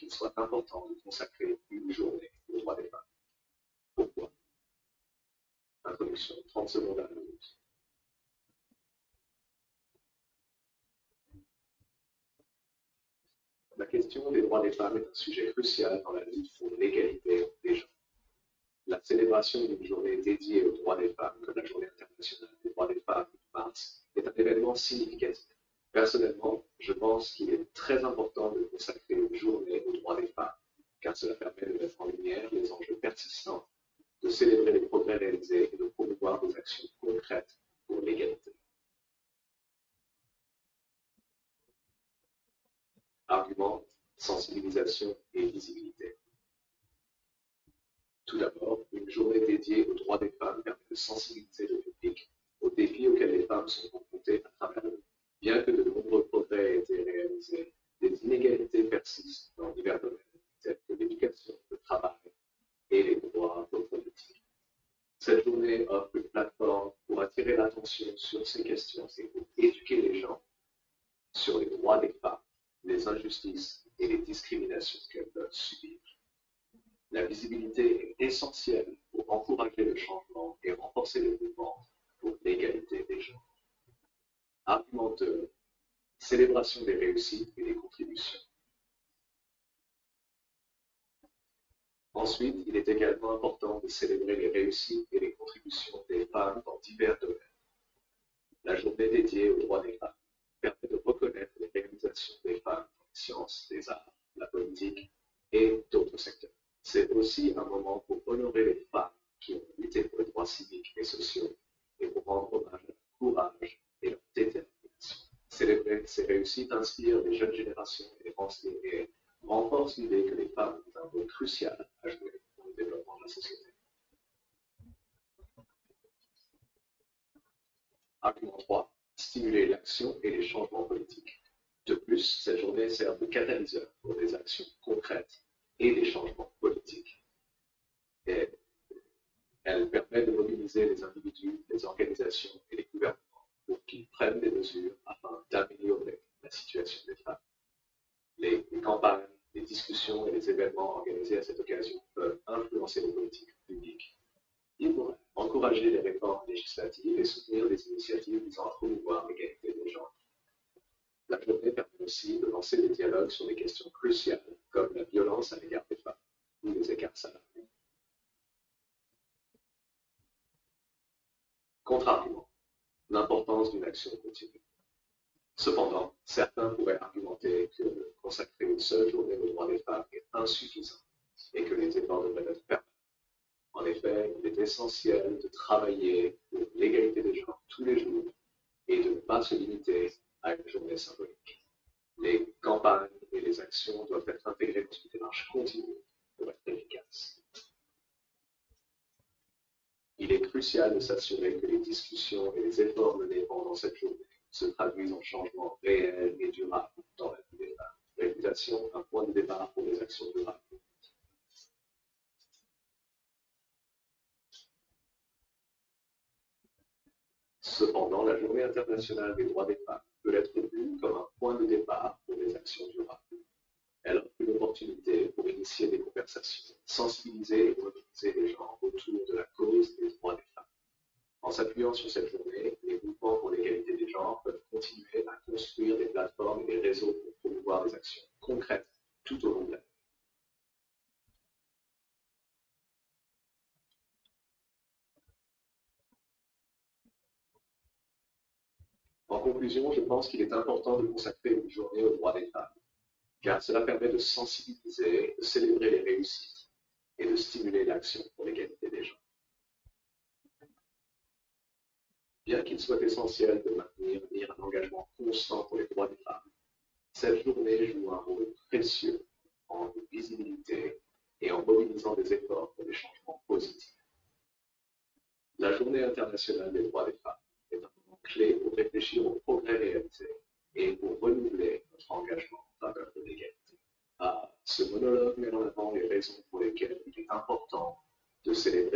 qu'il soit important de consacrer une journée aux droits des femmes. Pourquoi? Introduction, 30 secondes à la minute. La question des droits des femmes est un sujet crucial dans la lutte pour l'égalité des genres. La célébration d'une journée dédiée aux droits des femmes, comme la Journée internationale des droits des femmes de mars, est un événement significatif. Personnellement, je pense qu'il est très important de consacrer une journée aux droits des femmes, car cela permet de mettre en lumière les enjeux persistants, de célébrer les progrès réalisés et de promouvoir des actions concrètes pour l'égalité. Argument, sensibilisation et visibilité. Tout d'abord, une journée dédiée aux droits des femmes permet de sensibiliser le public aux défis auxquels les femmes sont confrontées à travers le monde. Bien que de nombreux progrès aient été réalisés, des inégalités persistent dans divers domaines, tels que l'éducation, le travail et les droits reproductifs. Cette journée offre une plateforme pour attirer l'attention sur ces questions et pour éduquer les gens sur les droits des femmes, les injustices et les discriminations qu'elles peuvent subir. La visibilité est essentielle pour encourager le changement et renforcer le mouvement pour l'égalité des genres. Argument 2. Célébration des réussites et des contributions. Ensuite, il est également important de célébrer les réussites et les contributions des femmes dans divers domaines. La journée dédiée aux droits des femmes permet de reconnaître les réalisations des femmes dans les sciences, les arts, la politique et d'autres secteurs. C'est aussi un moment pour honorer les femmes qui ont lutté pour les droits civiques et sociaux et pour rendre hommage à leur courage et leur détermination. Célébrer ces réussites inspire les jeunes générations et renforce l'idée que les femmes ont un rôle crucial à jouer dans le développement de la société. Argument 3. Stimuler l'action et les changements politiques. De plus, cette journée sert de catalyseur pour des actions concrètes et des changements politiques. Et elle permet de mobiliser les individus, les organisations et les gouvernements pour qu'ils prennent des mesures afin d'améliorer la situation des femmes. Les campagnes, les discussions et les événements organisés à cette occasion peuvent influencer les politiques publiques. Ils pourraient encourager les réformes législatives et soutenir des initiatives visant à promouvoir l'égalité des genres. La journée permet aussi de lancer des dialogues sur des questions cruciales comme la violence à l'égard des femmes ou les écarts salariés. Contre-argument, l'importance d'une action continue. Cependant, certains pourraient argumenter que consacrer une seule journée aux droits des femmes est insuffisant et que les efforts devraient être permanents. En effet, il est essentiel de travailler pour l'égalité des genres tous les jours et de ne pas se limiter à une journée symbolique. Les campagnes et les actions doivent être intégrées dans une démarche continue pour être efficaces. Il est crucial de s'assurer que les discussions et les efforts menés pendant cette journée se traduisent en changements réels et durables dans la vie des femmes. Réputation, un point de départ pour les actions durables. Cependant, la Journée internationale des droits des femmes peut être vue comme un point de départ pour des actions durables. Elle offre une opportunité pour initier des conversations, sensibiliser et mobiliser les gens autour de la cause des droits des femmes. En s'appuyant sur cette journée, les mouvements pour l'égalité des genres peuvent continuer à construire des plateformes et des réseaux pour promouvoir des actions concrètes tout au long de l'année. En conclusion, je pense qu'il est important de consacrer une journée aux droits des femmes, car cela permet de sensibiliser, de célébrer les réussites et de stimuler l'action pour l'égalité des genres. Bien qu'il soit essentiel de maintenir un engagement constant pour les droits des femmes, cette journée joue un rôle précieux en visibilité et en mobilisant des efforts pour des changements positifs. La Journée internationale des droits des femmes est un moment clé pour réfléchir aux progrès réalisés et pour renouveler notre engagement en faveur de l'égalité. Ce monologue met en avant les raisons pour lesquelles il est important de célébrer